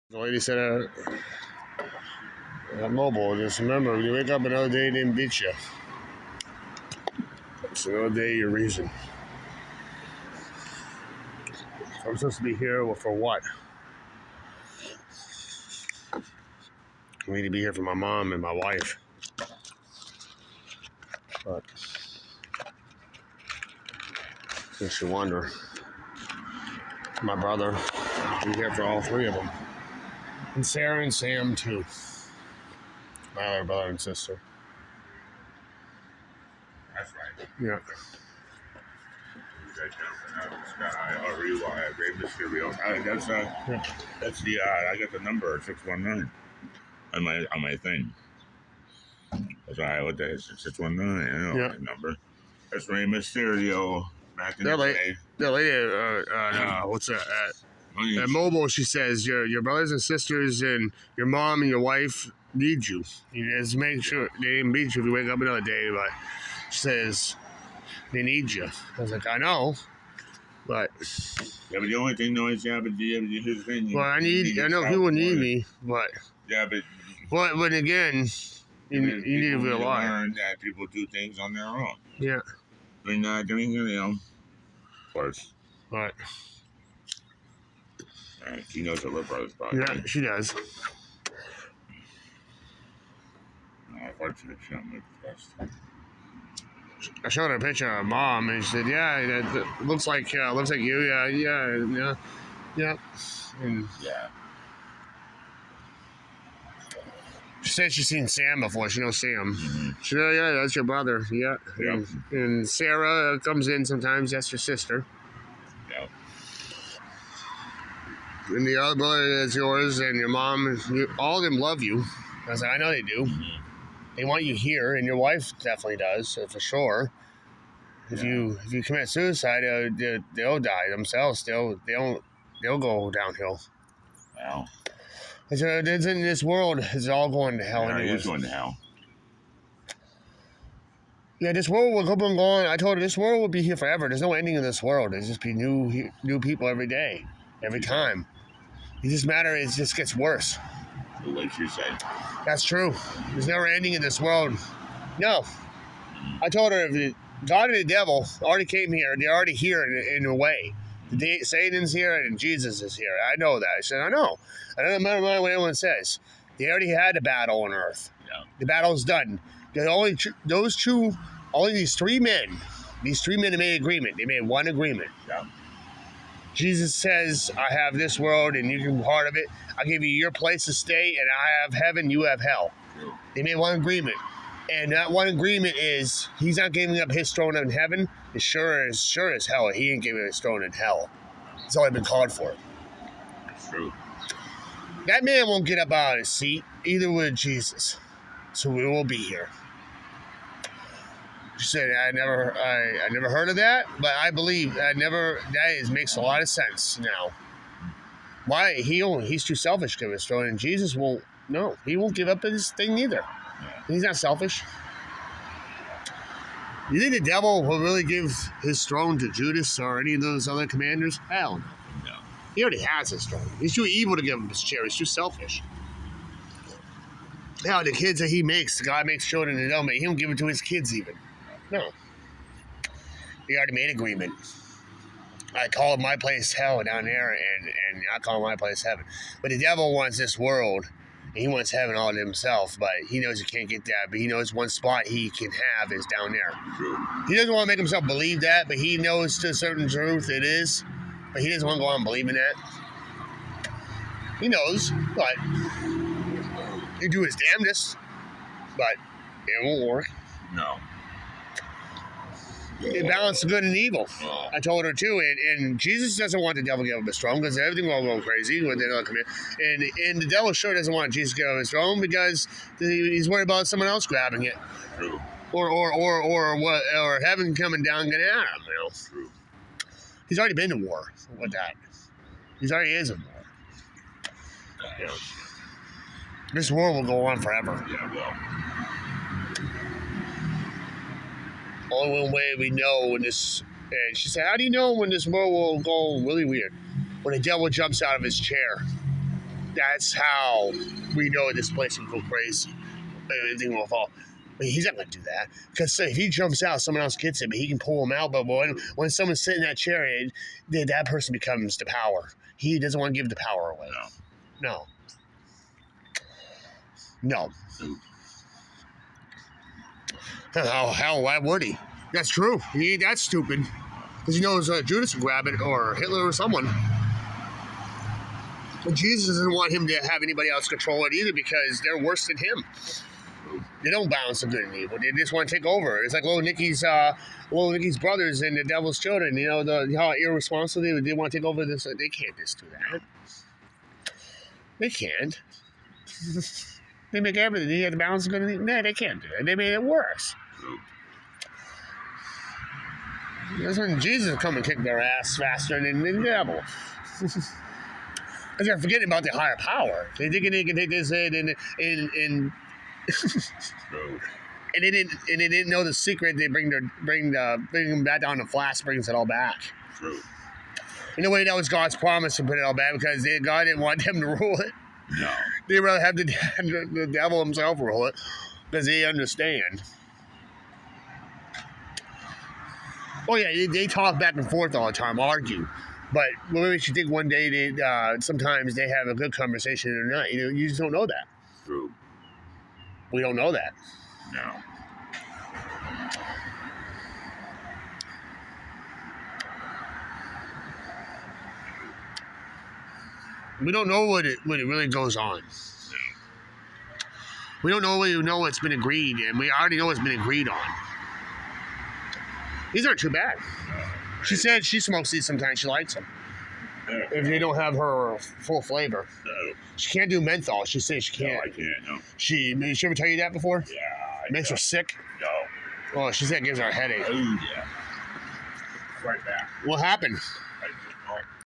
The lady said at Mobile, just remember, when you wake up another day, they didn't beat you. It's another day your reason. I'm supposed to be here for what? I need to be here for my mom and my wife. But makes you wonder. My brother, be here for all three of them. And Sarah and Sam, too. My other brother and sister. That's right. Yeah. Ray Mysterio. That's the I got the number 619 on my thing. That's why I looked at it. 619. I know the number. That's Ray Mysterio back in the day. The lady what's that? At Mobile, she says your brothers and sisters and your mom and your wife need you. You just make sure they didn't beat you if you wake up another day. But she says they need you. I was like, I know, but yeah, but the only thing though is here's the thing. Well, I know people need me, but but again, you need to realize learn that people do things on their own. Yeah. They're not doing it, of course. Right. She knows her little brother's body. Yeah, she does. I showed her a picture of her mom, and she said, "Yeah, that looks like you. Yeah." And yeah. She said she's seen Sam before. She knows Sam. Mm-hmm. She said, "Yeah, that's your brother." Yeah. Yep. And Sarah comes in sometimes. That's your sister. Yep. And the other brother is yours, and your mom. All of them love you. I was like, I know they do. Mm-hmm. They want you here, and your wife definitely does, for sure. If you commit suicide, they'll die themselves. They'll go downhill. Wow. It's in this world, it's all going to hell. Yeah, it is going to hell. Yeah, this world will keep on going. I told her this world will be here forever. There's no ending in this world. There's just be new people every day, every time. It just gets worse. Like she said. That's true. There's never ending in this world. No. I told her if God and the devil already came here, they're already here in a way. Satan's here and Jesus is here. I know that. I said, I know. I don't matter what anyone says. They already had a battle on earth. Yeah. The battle's done. Only these three men have made agreement. They made one agreement. Yeah. Jesus says, I have this world and you can be part of it. I give you your place to stay, and I have heaven, you have hell. True. They made one agreement. And that one agreement is he's not giving up his throne in heaven. As sure as hell, he ain't giving up his throne in hell. It's only been called for. That's true. That man won't get up out of his seat, either with Jesus. So we will be here. She said, I never heard of that, but I believe makes a lot of sense now. Why? He's too selfish to give his throne, and Jesus won't. No, he won't give up his thing either. Yeah. He's not selfish. You think the devil will really give his throne to Judas or any of those other commanders? Hell no. No. He already has his throne. He's too evil to give him his chair. He's too selfish. Hell, the kids that he makes, God makes children and don't make. He won't give it to his kids even. No. He already made an agreement. I call my place hell down there, and I call my place heaven. But the devil wants this world, and he wants heaven all to himself, but he knows he can't get that. But he knows one spot he can have is down there. True. He doesn't want to make himself believe that, but he knows to a certain truth it is. But he doesn't want to go on believing that. He knows, but he'll do his damnedest, but it won't work. No. They balance the good and evil. Oh. I told her too, and Jesus doesn't want the devil to give up his throne because everything will go crazy when they don't come in. And the devil sure doesn't want Jesus to give up his throne because he's worried about someone else grabbing it. True. Or heaven coming down and getting at him. You know. True. He's already been to war with that. He's already is in war. You know. This war will go on forever. Yeah, well. Only one way we know when this... And she said, how do you know when this world will go really weird? When the devil jumps out of his chair. That's how we know this place will go crazy. Everything will fall. But he's not going to do that. Because if he jumps out, someone else gets him, he can pull him out. But when someone's sitting in that chair, that person becomes the power. He doesn't want to give the power away. No. Hell, why would he? That's true. He ain't that stupid. Because he knows Judas will grab it, or Hitler, or someone. But Jesus doesn't want him to have anybody else control it either, because they're worse than him. They don't balance the good and evil. They just want to take over. It's like little Nicky's brothers and the devil's children. You know, how irresponsible they want to take over this. They can't just do that. They can't. They make everything. They have to balance the good and evil. No, they can't do it. They made it worse. That's when Jesus will come and kick their ass faster than the devil. Because they're forgetting about the higher power. They think they can take this in and they didn't know the secret. They bring them back down to Flash, brings it all back. True. In a way, that was God's promise to put it all back, because God didn't want them to rule it. No. They rather have the devil himself rule it, because they understand. Oh yeah, they talk back and forth all the time, argue. But what makes you think one day sometimes they have a good conversation or not? You just don't know that. True. We don't know that. No. We don't know what it really goes on. We don't know what's been agreed, and we already know what's been agreed on. These aren't too bad. She said she smokes these sometimes. She likes them. If they don't have her full flavor. No. She can't do menthol. She says she can't. No, I can't. No. Did she ever tell you that before? Yeah. It makes her sick? No. Well, she said it gives her a headache. Oh, yeah. Right back. What happened?